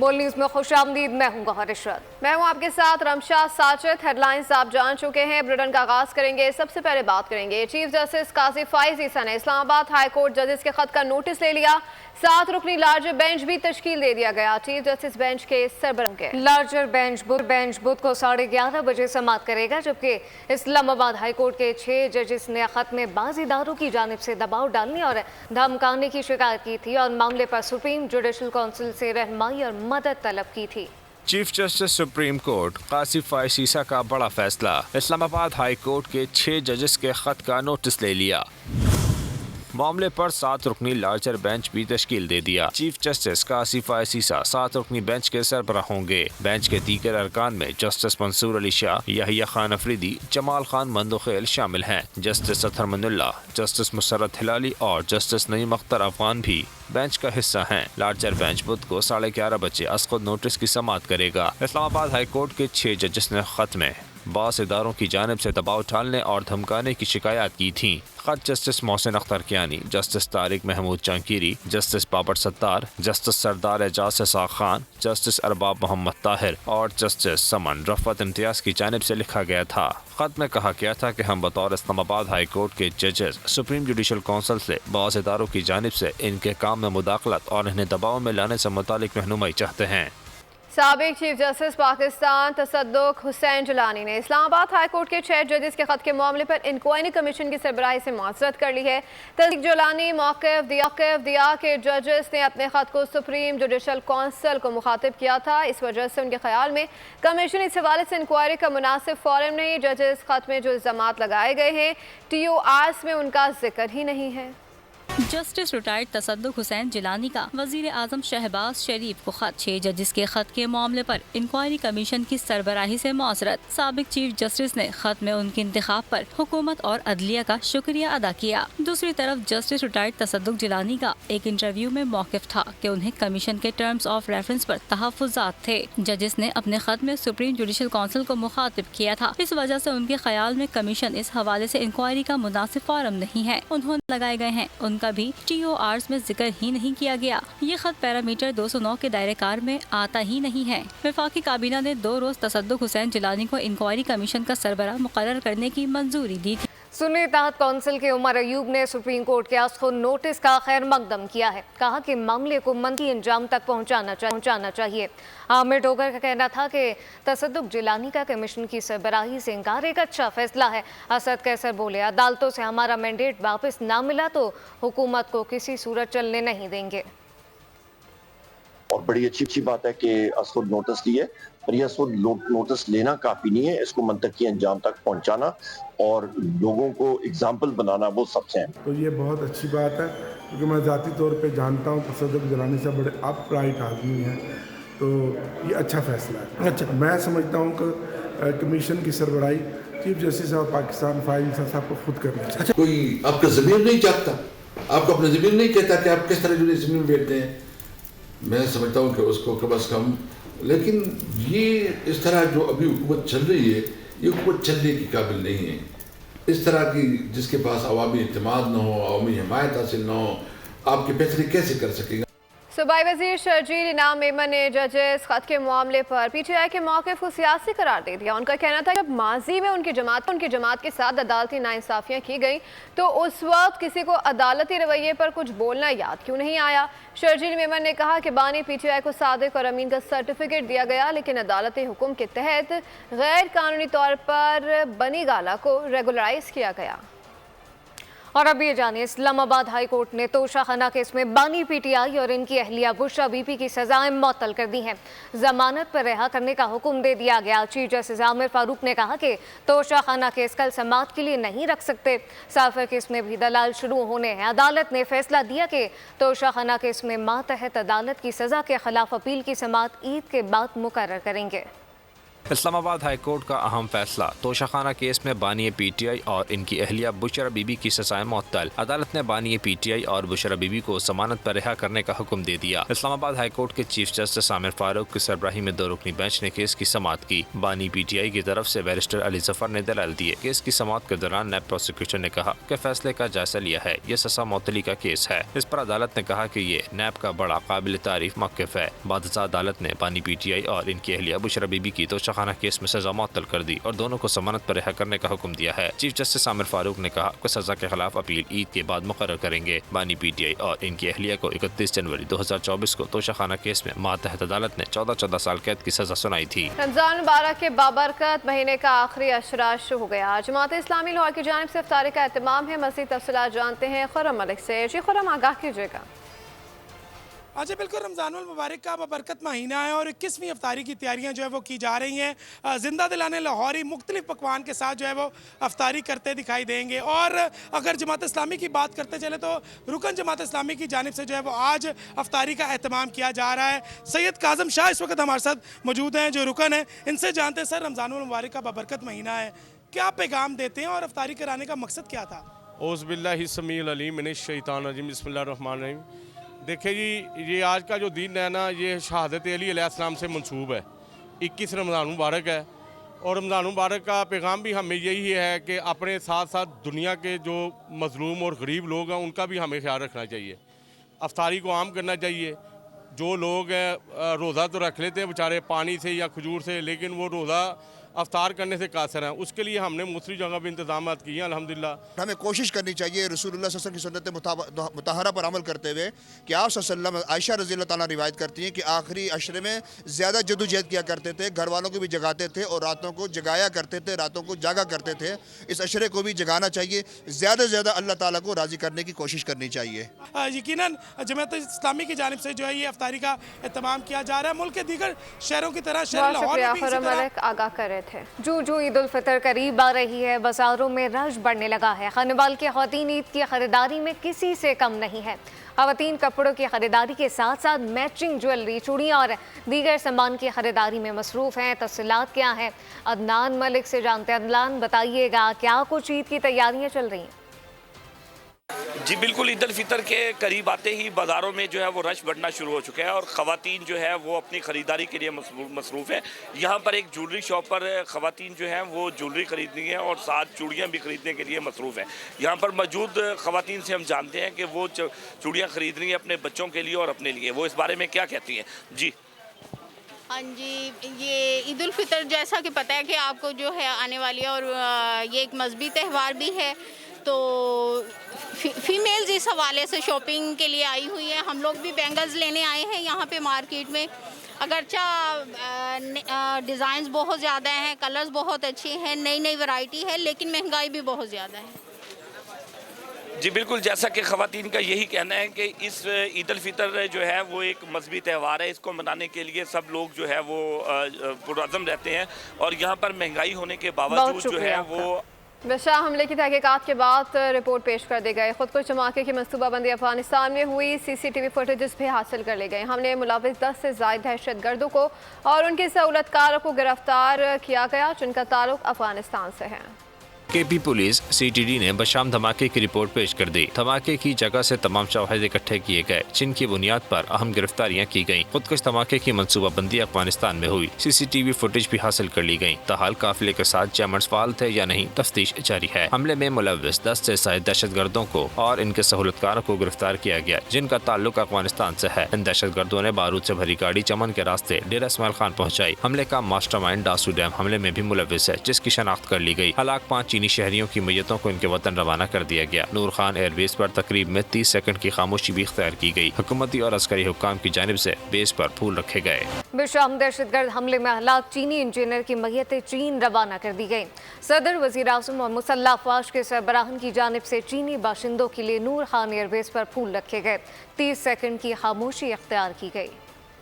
بول نیوز میں خوش آمدید، میں ہوں گوہر اشرت۔ میں ہوں آپ کے ساتھ رمشا ساجد۔ ہیڈ لائنز آپ جان چکے ہیں، بریٹن کا آغاز کریں گے۔ سب سے پہلے بات کریں گے چیف جسٹس قاضی فائز عیسیٰ نے اسلام آباد ہائی کورٹ ججز کے خط کا نوٹس لے لیا۔ 7 رکنی لارجر بینچ بھی تشکیل دے دیا گیا۔ چیف جسٹس بینچ کے سربراہ کے لارجر بینچ بدھ کو 11:30 بجے سماعت کرے گا، جبکہ اسلام آباد ہائی کورٹ کے 6 ججز نے خط میں بعض اداروں کی جانب سے دباؤ ڈالنے اور دھمکانے کی شکایت کی تھی اور معاملے پر سپریم جوڈیشل کونسل سے رہنمائی اور مدد طلب کی تھی۔ چیف جسٹس سپریم کورٹ قاضی فائز عیسیٰ کا بڑا فیصلہ، اسلام آباد ہائی کورٹ کے 6 ججز کے خط کا نوٹس لے لیا۔ معاملے پر 7 رکنی لارجر بینچ بھی تشکیل دے دیا۔ چیف جسٹس قاضی فائز عیسیٰ 7 رکنی بینچ کے سربراہ ہوں گے۔ بینچ کے دیگر ارکان میں جسٹس منصور علی شاہ، یحییٰ خان افریدی، جمال خان مندوخیل شامل ہیں۔ جسٹس اطہر من اللہ، جسٹس مسرت ہلالی اور جسٹس نعیم اختر افغان بھی بینچ کا حصہ ہیں۔ لارجر بینچ بدھ کو 11:30 بجے از خود نوٹس کی سماعت کرے گا۔ اسلام آباد ہائی کورٹ کے 6 ججز نے خط میں بعض اداروں کی جانب سے دباؤ ڈالنے اور دھمکانے کی شکایات کی تھیں۔ خط justice Mohsin Akhtar Kayani, justice Tariq Mahmood چانکیری، justice Babar ستار، جسٹس سردار اعجاز اسحاق خان، جسٹس ارباب محمد طاہر اور جسٹس سمن رفعت امتیاز کی جانب سے لکھا گیا تھا۔ خط میں کہا گیا تھا کہ ہم بطور اسلام آباد ہائی کورٹ کے ججز سپریم جوڈیشل کونسل سے بعض اداروں کی جانب سے ان کے کام میں مداخلت اور انہیں دباؤ میں لانے سے متعلق رہنمائی چاہتے ہیں۔ سابق چیف جسٹس پاکستان تصدق حسین جیلانی نے اسلام آباد ہائی کورٹ کے 6 ججز کے خط کے معاملے پر انکوائری کمیشن کی سربراہی سے معذرت کر لی ہے۔ تصدیق جیلانی موقف دیا کہ ججز نے اپنے خط کو سپریم جوڈیشل کونسل کو مخاطب کیا تھا، اس وجہ سے ان کے خیال میں کمیشن اس حوالے سے انکوائری کا مناسب فورم نہیں۔ ججز خط میں جو الزامات لگائے گئے ہیں TORs میں ان کا ذکر ہی نہیں ہے۔ جسٹس ریٹائرڈ تصدق حسین جیلانی کا وزیر اعظم شہباز شریف کو خط 6 ججز کے خط کے معاملے پر انکوائری کمیشن کی سربراہی سے معذرت۔ سابق چیف جسٹس نے خط میں ان کے انتخاب پر حکومت اور عدلیہ کا شکریہ ادا کیا۔ دوسری طرف جسٹس ریٹائرڈ تصدق جیلانی کا ایک انٹرویو میں موقف تھا کہ انہیں کمیشن کے ٹرمز آف ریفرنس پر تحفظات تھے۔ ججز نے اپنے خط میں سپریم جوڈیشل کونسل کو مخاطب کیا تھا، اس وجہ سے ان کے خیال میں کمیشن اس حوالے سے انکوائری کا مناسب فورم نہیں ہے۔ انہوں نے لگائے گئے ہیں ان کا بھی TORs میں ذکر ہی نہیں کیا گیا۔ یہ خط پیرامیٹر 209 کے دائرہ کار میں آتا ہی نہیں ہے۔ وفاقی کابینہ نے 2 روز تصدق حسین جیلانی کو انکوائری کمیشن کا سربراہ مقرر کرنے کی منظوری دی تھی۔ سنی اتحاد کونسل کے عمر ایوب نے سپریم کورٹ کے از خود نوٹس کا خیر مقدم کیا ہے، کہا کہ معاملے کو منطقی انجام تک پہنچانا چاہیے۔ عامر ڈوگر کا کہنا تھا کہ تصدق جیلانی کا کمیشن کی سربراہی سے انکار ایک اچھا فیصلہ ہے۔ اسد قیصر بولے، عدالتوں سے ہمارا مینڈیٹ واپس نہ ملا تو حکومت کو کسی صورت چلنے نہیں دیں گے۔ اور بڑی اچھی بات ہے کہ از خود نوٹس لیے، پر یہ از خود نوٹس لینا کافی نہیں ہے، اس کو منطقی انجام تک پہنچانا اور لوگوں کو اگزامپل بنانا وہ سب سے ہے۔ تو یہ بہت اچھی بات ہے، کیونکہ میں ذاتی طور پہ جانتا ہوں تصدق جیلانی سے بڑے اپ رائٹ آدمی ہیں، تو یہ اچھا فیصلہ ہے۔ اچھا، میں سمجھتا ہوں کہ کمیشن کی سربراہی چیف جسٹس آف پاکستان فائز عیسیٰ صاحب کو خود کرنا چاہیے۔ کوئی آپ کا ضمیر نہیں چاہتا، آپ کو اپنا ضمیر نہیں کہتا کہ آپ کس طرح جو زمین بیٹھتے ہیں۔ میں سمجھتا ہوں کہ اس کو کم از کم، لیکن یہ اس طرح جو ابھی حکومت چل رہی ہے، یہ حکومت چلنے کی قابل نہیں ہے۔ اس طرح کی جس کے پاس عوامی اعتماد نہ ہو، عوامی حمایت حاصل نہ ہو، آپ کے فیصلے کیسے کر سکے گا؟ صوبائی وزیر شرجیل انعام میمن نے ججز خط کے معاملے پر PTI کے موقف کو سیاسی قرار دے دیا۔ ان کا کہنا تھا کہ جب ماضی میں ان کی جماعت کے ساتھ عدالتی ناانصافیاں کی گئیں تو اس وقت کسی کو عدالتی رویے پر کچھ بولنا یاد کیوں نہیں آیا۔ شرجیل میمن نے کہا کہ بانی PTI کو صادق اور امین کا سرٹیفکیٹ دیا گیا، لیکن عدالتی حکم کے تحت غیر قانونی طور پر بنی گالہ کو ریگولرائز کیا گیا۔ اور اب یہ جانیں، اسلام آباد ہائی کورٹ نے توشہ خانہ کیس میں بانی PTI اور ان کی اہلیہ بشریٰ بی پی کی سزائیں معطل کر دی ہیں۔ ضمانت پر رہا کرنے کا حکم دے دیا گیا۔ چیف جسٹس عامر فاروق نے کہا کہ توشہ خانہ کیس کل سماعت کے لیے نہیں رکھ سکتے۔ سافر کیس میں بھی دلائل شروع ہونے ہیں۔ عدالت نے فیصلہ دیا کہ توشہ خانہ کیس میں ماتحت عدالت کی سزا کے خلاف اپیل کی سماعت عید کے بعد مقرر کریں گے۔ इस्लामाबाद हाई कोर्ट का अहम फैसला। तोशाखाना केस में बानी पीटीआई और इनकी अहलिया बुशरा बीबी की सजाएं मुअत्तल। अदालत ने बानी पीटीआई और बुशरा बीबी को जमानत पर रिहा करने का हुक्म दे दिया। इस्लामाबाद हाई कोर्ट के चीफ जस्टिस आमिर फारूक की सरबराही में 2 रुकनी बेंच ने केस की समाअत की। बानी पीटीआई की तरफ से बैरिस्टर अली जफर ने दलाल दिए। केस की समाअत के दौरान नैब प्रोसिक्यूटर ने कहा कि फैसले का जायजा लिया है, ये सजा मुअत्तली का केस है। इस पर अदालत ने कहा कि ये नैब का बड़ा काबिल तारीफ मौक़िफ़ है। बादशाह अदालत ने बानी पीटीआई और इनकी अहलिया बुशरा बीबी की तोशाखाना केस में सजा मुअत्तल कर दी और दोनों को जमानत पर रिहा करने का हुक्म दिया है। चीफ जस्टिस आमिर फारूक ने कहा कि सजा के खिलाफ अपील ईद के बाद मुकर्रर करेंगे। बानी पीटीआई और इनकी अहलिया को 31 जनवरी 2024 को तोशाखाना केस में मातहत अदालत ने 14 साल कैद की सजा सुनाई थी। रमजान मुबारक के बाबरकत महीने का आखिरी अशरा शुरू हो गया। जमात इस्लामी लाहौर की जानिब से इफ्तारी का एहतमाम है। मज़ीद तफसीलात जानते हैं खुर्रम मलिक से। जी खुर्रम, आगाह कीजिएगा। अच्छा, बिल्कुल रमज़ानुल मुबारक का बरकत महीना है और 21वीं अफ्तारी की तैयारियां जो है वो की जा रही हैं। ज़िंदा दिलाने लाहौरी मुख्तलिफ पकवान के साथ जो है वो अफ्तारी करते दिखाई देंगे। और अगर जमात इस्लामी की बात करते चले तो रुकन जमात इस्लामी की जानिब से जो है वो आज अफ्तारी का एहतमाम किया जा रहा है। सैयद काज़म शाह इस वक्त हमारे साथ मौजूद हैं जो रुकन है। इनसे जानते हैं, सर रमज़ानुल मुबारक का बरकत महीना है, क्या पैगाम देते हैं और अफ्तारी कराने का मकसद क्या था? औज़ु बिल्लाहि समीउल अलीम मिनश शैतानिर रजीम बिस्मिल्लाहिर रहमानिर रहीम। देखिए जी, ये आज का जो दिन है ना, ये शहादत अली अलैहिस्सलाम से मंसूब है। 21 रमज़ान मुबारक है और रमज़ान मुबारक का पैगाम भी हमें यही है कि अपने साथ साथ दुनिया के जो मज़लूम और गरीब लोग हैं उनका भी हमें ख्याल रखना चाहिए। अफ्तारी को आम करना चाहिए। जो लोग रोज़ा तो रख लेते हैं बेचारे पानी से या खजूर से, लेकिन वो रोज़ा अफ्तार करने से कासर हैं। उसके लिए हमने मुख्तलिफ जगह पर इंतजाम किए हैं अल्हम्दुलिल्लाह। हमें कोशिश करनी चाहिए रसूलुल्लाह सल्लल्लाहु अलैहि वसल्लम की सुन्नत मुतहरा पर अमल करते हुए कि आप सल्लल्लाहु अलैहि वसल्लम, आयशा रज़ी अल्लाह ताला रिवायत करती हैं कि आखिरी अशरे में ज़्यादा जद्दोजहद किया करते थे, घर वालों को भी जगाते थे और रातों को जगाया करते थे, रातों को जागा करते थे। इस अशरे को भी जगाना चाहिए, ज़्यादा से ज़्यादा अल्लाह ताला को राज़ी करने की कोशिश करनी चाहिए। यकीनन जमात इस्लामी की जानिब से जो है ये अफ्तारी का एहतमाम किया जा रहा है। मुल्क के दीगर शहरों की तरह शहर लाहौर में भी इसी तरह आगाह कर रहे थे। जो ईद उल फितर करीब आ रही है, बाजारों में रश बढ़ने लगा है। खानेवाल की ख़वातीन ईद की खरीदारी में किसी से कम नहीं है। ख़वातीन कपड़ों की खरीदारी के साथ साथ मैचिंग ज्वेलरी, चूड़ियाँ और दीगर सामान की खरीदारी में मसरूफ़ हैं। तफसीलात क्या हैं, अदनान मलिक से जानते हैं। अदनान, बताइएगा क्या कुछ ईद की तैयारियाँ चल रही हैं? जी बिल्कुल, ईद उल फितर के करीब आते ही बाज़ारों में जो है वो रश बढ़ना शुरू हो चुका है और ख़वातीन जो है वो अपनी ख़रीदारी के लिए मसरूफ़ है। यहाँ पर एक ज्वेलरी शॉप पर ख़वातीन जो हैं वो ज्वेलरी ख़रीदनी है और साथ चूड़ियाँ भी ख़रीदने के लिए मसरूफ़ है। यहाँ पर मौजूद ख़वातीन से हम जानते हैं कि वो चूड़ियाँ ख़रीद रही हैं अपने बच्चों के लिए और अपने लिए। वो इस बारे में क्या कहती हैं? जी हाँ जी, ये ईद उल फितर जैसा कि पता है कि आपको जो है आने वाली है और ये एक मजहबी त्यौहार भी है, तो फीमेल्स इस हवाले से शॉपिंग के लिए आई हुई है। हम लोग भी बैंगल्स लेने आए हैं यहाँ पे मार्केट में। अगरचा डिज़ाइंस बहुत ज़्यादा हैं, कलर्स बहुत अच्छे हैं, नई नई वैरायटी है, लेकिन महंगाई भी बहुत ज़्यादा है। जी बिल्कुल, जैसा कि ख़वातीन का यही कहना है कि इस ईद उल फितर जो है वो एक मजहबी त्यौहार है। इसको मनाने के लिए सब लोग जो है वो पुरअज़म रहते हैं और यहाँ पर महंगाई होने के बावजूद जो है वो शाह हमले की तहकीकात के बाद रिपोर्ट पेश कर दी गई। खुदकुश धमाके की मनसूबाबंदी अफगानिस्तान में हुई, CCTV फुटेजेस भी हासिल कर ली गई। हमले मुलविस 10 से ज़ायद दहशतगर्दों को और उनके सहूलतकारों को गिरफ्तार किया गया, जिनका ताल्लुक अफगानिस्तान से है। KP पुलिस CTD ने बशाम धमाके की रिपोर्ट पेश कर दी। धमाके की जगह से तमाम शवाहिद इकट्ठे किए गए, जिनकी बुनियाद पर अहम गिरफ्तारियां की गईं। खुदकुश धमाके की मनसूबाबंदी अफगानिस्तान में हुई, CCTV फुटेज भी हासिल कर ली गई। ताहाल काफिले के साथ जैमर्स फाल थे या नहीं, तफ्तीश जारी है। हमले में मुलविस 10 से ज़ायद दहशतगर्दों को और इनके सहूलतकारों को गिरफ्तार किया गया, जिनका ताल्लुक अफगानिस्तान से है। इन दहशतगर्दों ने बारूद से भरी गाड़ी चमन के रास्ते डेरा इस्माइल खान पहुँचाई। हमले का मास्टरमाइंड डासू डैम हमले में भी मुलविस है, जिसकी शनाख्त कर ली गई। हलाक 5 चीनी शहरियों की मैयतों को इनके वतन रवाना कर दिया गया। नूर खान एयरबेस पर तकरीब में 30 सेकंड की खामोशी भी इख्तियार की गई। हुकूमती और अस्करी हुक्काम की जानिब से बेस पर फूल रखे गए। बेशाम दहशतगर्द हमले में हलाक चीनी इंजीनियर की मैयत चीन रवाना कर दी गई। सदर, वज़ीर आज़म और मुसल्लह अफ़वाज के सरबराहान की जानिब से चीनी बाशिंदों के लिए नूर खान एयरबेस पर फूल रखे गए। 30 सेकंड की खामोशी इख्तियार की गई।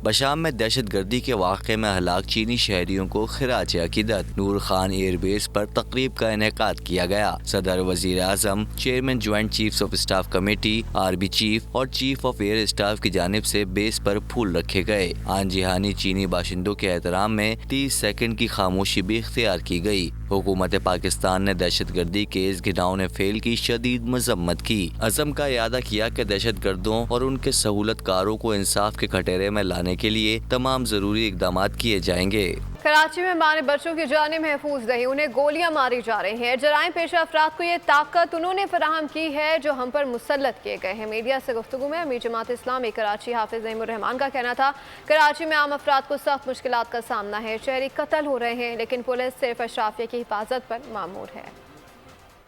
बशाम में दहशत गर्दी के वाक़े में हलाक चीनी शहरियों को खिराज अकीदत। नूर खान एयर बेस पर तकरीब का इनेकाद किया गया। सदर, वज़ीर आज़म, chairman joint chiefs of staff committee, army chief और चीफ ऑफ एयर स्टाफ की जानिब से बेस पर फूल रखे गए। आन जिहानी चीनी बाशिंदों के एहतराम में 30 सेकंड की खामोशी भी इख्तियार की गई। हुकूमत पाकिस्तान ने दहशत गर्दी के इस घिनौने फेल की शदीद मजम्मत की। अज़म का इयादा किया कि दहशत गर्दों और उनके सहूलतकारों को इंसाफ के कटहरे में लाने के लिए तमाम जरूरी इक़दाम किए जाएंगे। कराची में मां ने बच्चों की जानें महफूज रही, उन्हें गोलियां मारी जा रही हैं। जराइम पेशा अफराद को ये ताकत उन्होंने फराहम की है जो हम पर मुसल्लत किए गए हैं। मीडिया से गुफ्तगू में अमीर जमात इस्लामी कराची हाफिज नईमुर रहमान का कहना था, कराची में आम अफराद को सख्त मुश्किलात का सामना है। शहरी कत्ल हो रहे हैं, लेकिन पुलिस सिर्फ अशराफिया की हिफाजत पर मामूर है।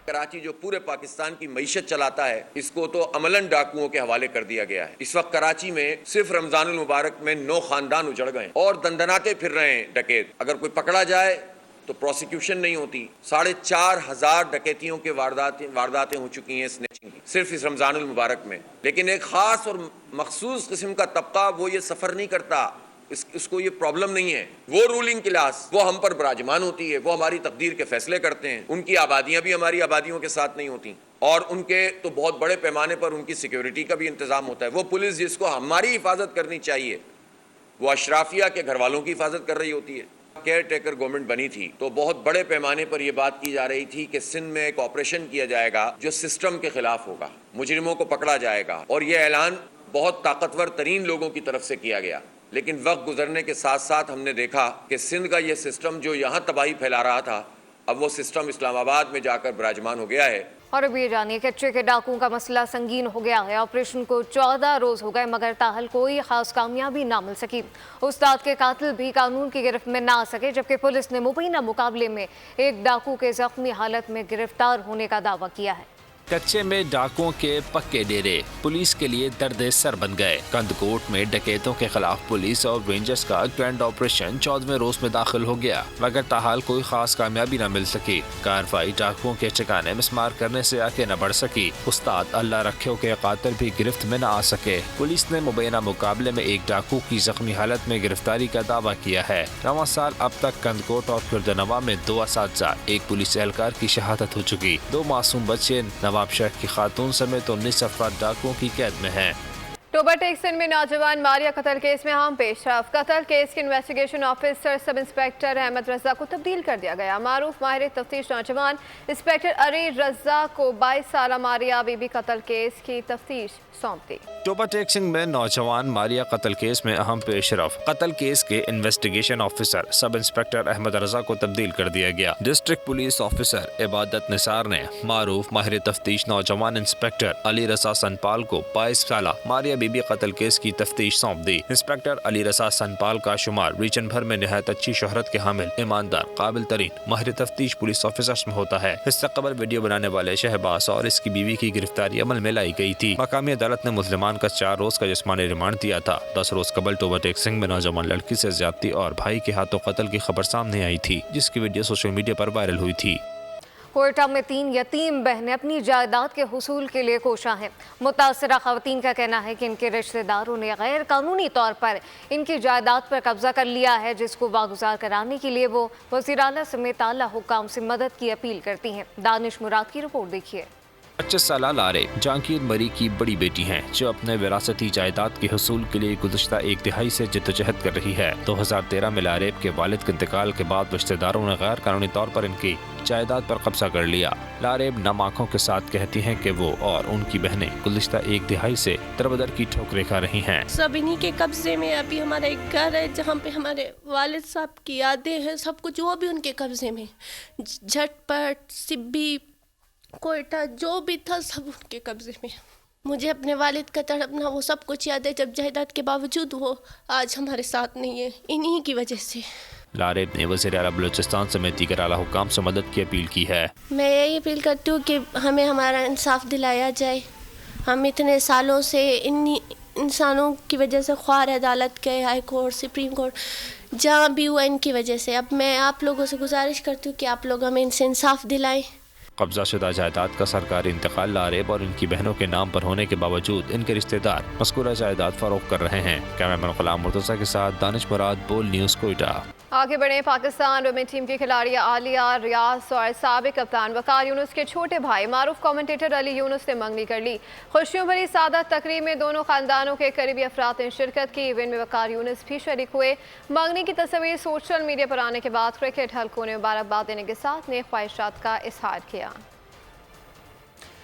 कराची जो पूरे पाकिस्तान की मईशत चलाता है, इसको तो अमलन डाकुओं के हवाले कर दिया गया है। इस वक्त कराची में सिर्फ रमजानुल मुबारक में 9 खानदान उजड़ गए और दंदनाते फिर रहे हैं डकैत। अगर कोई पकड़ा जाए तो प्रोसिक्यूशन नहीं होती। 4,500 डकैतियों के वारदातें हो चुकी हैं स्नैचिंग की सिर्फ इस रमजानुल मुबारक में। लेकिन एक खास और मखसूस किस्म का तबका वो ये सफर नहीं करता, इसको ये प्रॉब्लम नहीं है। वो रूलिंग क्लास वो हम पर बराजमान होती है, वो हमारी तकदीर के फैसले करते हैं। उनकी आबादियां भी हमारी आबादियों के साथ नहीं होती और उनके तो बहुत बड़े पैमाने पर उनकी सिक्योरिटी का भी इंतजाम होता है। वो पुलिस जिसको हमारी हिफाजत करनी चाहिए, वो अशराफिया के घर वालों की हिफाजत कर रही होती है। केयर टेकर गवर्नमेंट बनी थी तो बहुत बड़े पैमाने पर यह बात की जा रही थी कि सिंध में एक ऑपरेशन किया जाएगा जो सिस्टम के खिलाफ होगा, मुजरिमों को पकड़ा जाएगा। और यह ऐलान बहुत ताकतवर तरीन लोगों की तरफ से किया गया। लेकिन वक्त गुजरने के साथ साथ हमने देखा कि सिंध का ये सिस्टम जो यहाँ तबाही फैला रहा था, अब वो सिस्टम इस्लामाबाद में जाकर विराजमान हो गया है। और अब ये जानिए कच्चे के डाकुओं का मसला संगीन हो गया है। ऑपरेशन को 14 रोज हो गए मगर ताहल कोई खास कामयाबी ना मिल सकी। उस्ताद के कातिल भी कानून की गिरफ्त में ना आ सके, जबकि पुलिस ने मुबीना मुकाबले में एक डाकू के जख्मी हालत में गिरफ्तार होने का दावा किया है। कच्चे में डाकुओं के पक्के डेरे पुलिस के लिए दर्द सर बन गए। कंदकोट में डकैतों के खिलाफ पुलिस और रेंजर्स का ग्रैंड ऑपरेशन 14वें रोज में दाखिल हो गया मगर ताहाल कोई खास कामयाबी न मिल सकी। कार्रवाई डाकुओं के ठिकाने मिसमार करने से आगे न बढ़ सकी। उस्ताद अल्लाह रखे के कातिल भी गिरफ्त में न आ सके। पुलिस ने मुबैना मुकाबले में एक डाकू की जख्मी हालत में गिरफ्तारी का दावा किया है। रवां साल अब तक कंदकोट और किर्दनवा में 2 असातिज़ा, एक पुलिस एहलकार की शहादत हो चुकी। 2 मासूम बच्चे नवाब शेख की खातून समेत 19 अफराद डाकुओं की कैद में हैं। टोबर टेक्सन में नौजवान मारिया कत्ल केस में अहम पेशरफ। कत्ल केस के investigation officer sub inspector Ahmad Raza को तब्दील कर दिया गया। मारूफ माहिर तफ्तीश नौजवान इंस्पेक्टर अली रजा को 22 साल मारिया बीबी कत्ल केस की तफ्तीश सौंप दी। टोबर टेक्सन में नौजवान मारिया कत्ल केस में अहम पेशरफ। कत्ल केस के investigation officer sub inspector Ahmad Raza को तब्दील कर दिया गया। डिस्ट्रिक्ट पुलिस ऑफिसर इबादत निसार ने मारूफ माहिर तफ्तीश नौजवान इंस्पेक्टर अली रजा सनपाल को 22 साल मारिया बीबी कत्ल केस की तफ्तीश सौंप दी। इंस्पेक्टर अली रजा सनपाल का शुमार रीजन भर में निहायत अच्छी शोहरत के हामिल, ईमानदार, काबिल तरीन माहिर तफ्तीश पुलिस ऑफिसर्स में होता है। इससे कबल वीडियो बनाने वाले शहबाज और इसकी बीवी की गिरफ्तारी अमल में लाई गई थी। मकामी अदालत ने मुल्ज़िमान का 4 रोज का जिस्मानी रिमांड दिया था। 10 रोज कबल टोबर टेक्सिंग में नौजवान लड़की से ज्यादती और भाई के हाथों कत्ल की खबर सामने आई थी, जिसकी वीडियो सोशल मीडिया पर वायरल हुई थी। कोयटा में 3 यतीम बहनें अपनी जायदाद के हुसूल के लिए कोशा हैं। मुतासरा खवातीन का कहना है कि इनके रिश्तेदारों ने गैर कानूनी तौर पर इनकी जायदाद पर कब्जा कर लिया है, जिसको वागुजार कराने के लिए वो वज़ीर आला समेत आला हुक्काम से मदद की अपील करती हैं। दानिश मुराद की रिपोर्ट देखिए। 25 साल लारेब जहांगीर मरी की बड़ी बेटी हैं, जो अपने विरासती जायदाद के हुसूल के लिए गुज़श्ता 1 तिहाई से जद्दोजहद कर रही है। 2013 में लारेब के वालिद के इंतकाल के बाद रिश्तेदारों ने गैर कानूनी तौर पर इनकी जायदाद पर कब्जा कर लिया। लारेब नम आँखों के साथ कहती हैं कि वो और उनकी बहनें गुज़श्ता 1 तिहाई से दरबदर की ठोकरें खा रही हैं। सब इन्हीं के कब्जे में। अभी हमारा एक घर है जहाँ पे हमारे वालिद साहब की यादें हैं, सब कुछ वो भी उनके कब्जे में। झटपट, सिब्बी, कोयटा जो भी था सब उनके कब्जे में। मुझे अपने वालिद का तड़पना वो सब कुछ याद है, जब जायदाद के बावजूद वो आज हमारे साथ नहीं है, इन्हीं की वजह से। लारेब ने वज़ीर आला बलूचिस्तान समेत दीगर आला हुक्काम से मदद की अपील की है। मैं यही अपील करती हूँ कि हमें हमारा इंसाफ दिलाया जाए। हम इतने सालों से इन्हीं इंसानों की वजह से ख्वार अदालत गए, हाई कोर्ट, सुप्रीम कोर्ट, जहाँ भी हुआ इनकी वजह से। अब मैं आप लोगों से गुजारिश करती हूँ कि आप लोग हमें इनसे इंसाफ दिलाएं। कब्जा शुदा जायदाद का सरकारी इंतकाल लारेब और इनकी बहनों के नाम पर होने के बावजूद इनके रिश्तेदार मज़कूरा जायदाद फरोख्त कर रहे हैं। कैमरामैन गुलाम मुर्तज़ा के साथ दानिश मुराद, बोल न्यूज़, कोयटा। आगे बढ़े। पाकिस्तान वुमेन टीम की खिलाड़ी आलिया रियाज और साबिक कप्तान वकार यूनुस के छोटे भाई मारूफ कमेंटेटर अली यूनुस ने मंगनी कर ली। खुशियों भरी सादा तकरीब में दोनों खानदानों के करीबी अफराद ने शिरकत की। इवेंट में वकार यूनुस भी शरीक हुए। मंगनी की तस्वीर सोशल मीडिया पर आने के बाद क्रिकेट हलकों ने मुबारकबाद देने के साथ नेक ख्वाहिशात का इजहार किया।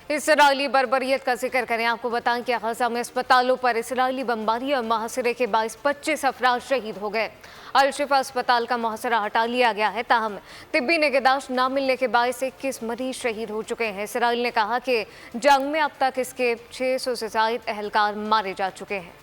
इसराइली बर्बरियत का जिक्र करें। आपको बताएं कि गजा में अस्पतालों पर इसराइली बमबारी और मुहासरे के बाइस 25 अफराद शहीद हो गए। अल-शिफा अस्पताल का मुहासरा हटा लिया गया है, ताहम तिब्बी निगहदाश्त न मिलने के बाइस 21 मरीज शहीद हो चुके हैं। इसराइल ने कहा कि जंग में अब तक इसके 600 से ज़ायद अहलकार मारे जा चुके हैं।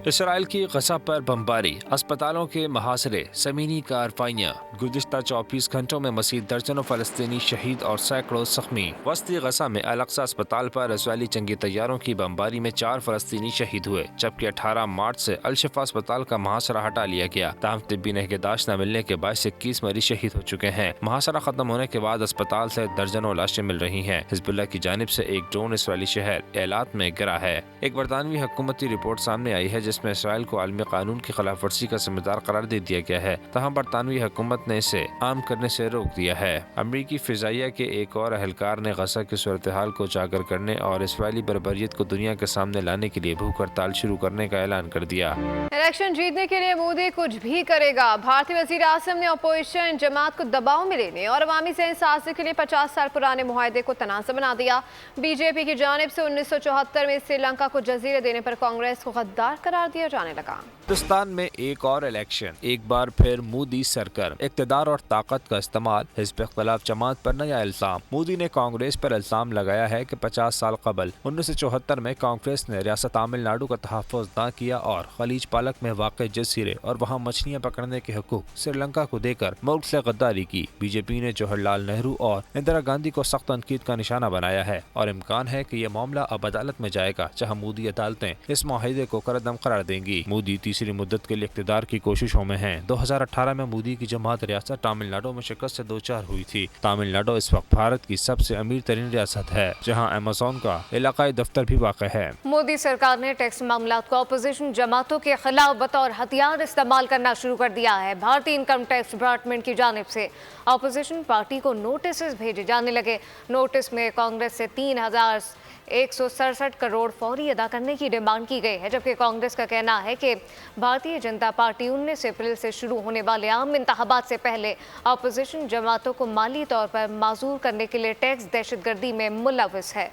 इसराइल की गजा पर बमबारी, अस्पतालों के मुहासरे, ज़मीनी कार्रवाइयाँ, गुज़िश्ता 24 घंटों में मज़ीद दर्जनों फ़लस्तीनी शहीद और सैकड़ों ज़ख्मी। वस्ती गजा में अल-अक्सा अस्पताल पर इज़राइली जंगी तैयारों की बमबारी में 4 फ़लस्तीनी शहीद हुए, जबकि 18 मार्च से अल-शिफा अस्पताल का मुहासरा हटा लिया गया। ताहम तिब्बी निगहदाश्त न मिलने के बायस 21 मरीज शहीद हो चुके हैं। मुहासरा ख़त्म होने के बाद अस्पताल से दर्जनों लाशें मिल रही हैं। हिज़्बुल्लाह की जानिब से एक ड्रोन इसराइली शहर एलात में गिरा है। एक बरतानवी हुकूमती रिपोर्ट सामने आई है जिसमें इसराइल को आलमी कानून की खिलाफ वर्जी का जिम्मेदार करार दे दिया गया है। तहम बरतानवी हुकूमत ने इसे आम करने से रोक दिया है। अमरीकी फिजाइया के एक और अहलकार ने गजा की सूरत हाल को उजागर करने और इसराइली बर्बरियत को दुनिया के सामने लाने के लिए भूख हड़ताल शुरू करने का ऐलान कर दिया। इलेक्शन जीतने के लिए मोदी कुछ भी करेगा। भारतीय वजीर आज़म ने अपोजिशन जमात को दबाव में लेने और अवामी ज़हन साजी के लिए 50 साल पुराने मुआहदे को तनाज़ बना दिया। बीजेपी की जानिब से 1974 में श्रीलंका को जजीरे देने पर कांग्रेस को गद्दार करार दिया जाने लगा। हिंदुस्तान में एक और इलेक्शन, एक बार फिर मोदी सरकार, इक़्तिदार और ताकत का इस्तेमाल, हिज़्ब इख्तिलाफ जमात पर नया इल्ज़ाम। मोदी ने कांग्रेस पर इल्ज़ाम लगाया है कि 50 साल कबल 1974 में कांग्रेस ने रियासत तमिलनाडु का तहफ़्फ़ुज़ न किया और खलीज पालक में वाक़े जजीरे और वहाँ मछलियाँ पकड़ने के हुकूक श्रीलंका को देकर मुल्क से गद्दारी की। बीजेपी ने जवाहरलाल नेहरू और इंदिरा गांधी को सख्त तनकीद का निशाना बनाया है और इम्कान है कि यह मामला अब अदालत में जाएगा, जहाँ मोदी अदालतें इस मुआहदे को करदम करार देंगी। मोदी तीसरी मुद्दत के लिए इक़्तिदार की कोशिशों में हैं। 2018 में मोदी की जमात रियासत तमिलनाडु में शिकस्त से दो-चार हुई थी। तमिलनाडु इस वक्त भारत की सबसे अमीर तरीन रियासत है, जहाँ अमेज़न का इलाकाई दफ्तर भी वाक़ है। मोदी सरकार ने टैक्स मामलात को अपोजिशन जमातों के खिलाफ बतौर हथियार इस्तेमाल करना शुरू कर दिया है। भारतीय इनकम टैक्स डिपार्टमेंट की जानिब से अपोजिशन पार्टी को नोटिस भेजे जाने लगे। नोटिस में कांग्रेस से 3,167 करोड़ फौरी अदा करने की डिमांड की गई है, जबकि कांग्रेस का कहना है कि भारतीय जनता पार्टी 19 अप्रैल से शुरू होने वाले आम इंतखाबात से पहले अपोजिशन जमातों को माली तौर पर माजूर करने के लिए टैक्स दहशतगर्दी में मुलव्वस है।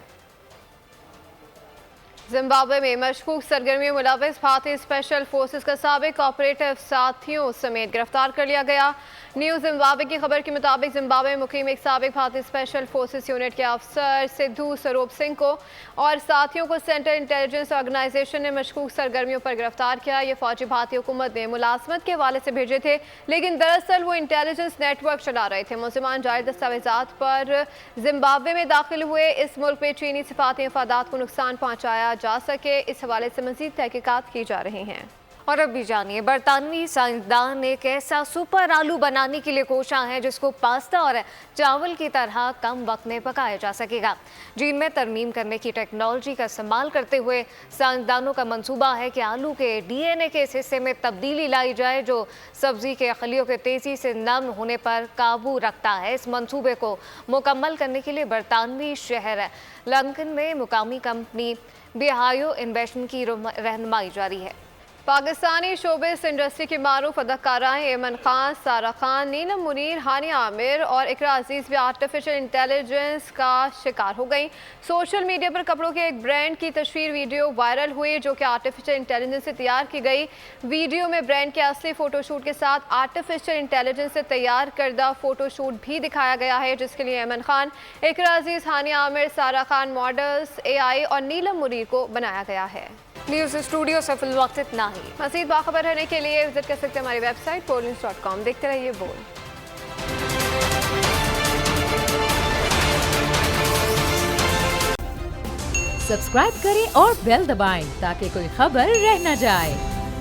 जिम्बाब्वे में मशकूक सरगर्मियों में मुलव्वस भारतीय स्पेशल फोर्सेस का साबिक ऑपरेटिव साथियों समेत गिरफ्तार कर लिया गया। न्यूज़ जिम्बाब्वे की खबर के मुताबिक जिम्बाब्वे में मुकीम एक साबिक भारतीय स्पेशल फोर्सेस यूनिट के अफसर सिद्धू स्वरूप सिंह को और साथियों को सेंट्रल इंटेलिजेंस ऑर्गेनाइजेशन ने मशकूक सरगर्मियों पर गिरफ्तार किया। ये फौजी भारतीय हुकूमत ने मुलाजमत के हवाले से भेजे थे, लेकिन दरअसल वो इंटेलिजेंस नेटवर्क चला रहे थे। मुलजिमान जारी दस्तावेजात पर जिम्बाब्वे में दाखिल हुए। इस मुल्क में चीनी सिफाती मफादात को नुकसान पहुँचाया जा सके, इस हवाले से मज़ीद तहकीकात की जा रही हैं। और अब भी जानिए, बरतानवी साइंसदान एक ऐसा सुपर आलू बनाने के लिए कोशा है जिसको पास्ता और चावल की तरह कम वक्त में पकाया जा सकेगा। जीन में तरमीम करने की टेक्नोलॉजी का इस्तेमाल करते हुए साइंसदानों का मंसूबा है कि आलू के डीएनए के इस हिस्से में तब्दीली लाई जाए जो सब्जी के खलियों के तेज़ी से नम होने पर काबू रखता है। इस मंसूबे को मुकम्मल करने के लिए बरतानवी शहर लंदन में मुकामी कंपनी बिहायो इन्वेस्टमेंट की रहनुमाई जारी है। पाकिस्तानी शोबिस इंडस्ट्री की मारूफ अदाकाराएं एमन खान, सारा खान, नीलम मुनीर, हानिया आमिर और इकरा अजीज भी आर्टिफिशियल इंटेलिजेंस का शिकार हो गई। सोशल मीडिया पर कपड़ों के एक ब्रांड की तस्वीर वीडियो वायरल हुई जो कि आर्टिफिशियल इंटेलिजेंस से तैयार की गई। वीडियो में ब्रांड के असली फोटोशूट के साथ आर्टिफिशियल इंटेलिजेंस से तैयार करदा फोटोशूट भी दिखाया गया है, जिसके लिए एमन खान, इकरा अजीज, हानिया आमिर, सारा खान मॉडल्स, AI और नीलम मुनीर को बनाया गया है। न्यूज़ स्टूडियो से फिल वक्त इतना ही। मज़ीद बाखबर रहने के लिए विजिट कर सकते हैं हमारी वेबसाइट boldnews.com। देखते रहिए बोल। सब्सक्राइब करें और बेल दबाएं ताकि कोई खबर रह न जाए।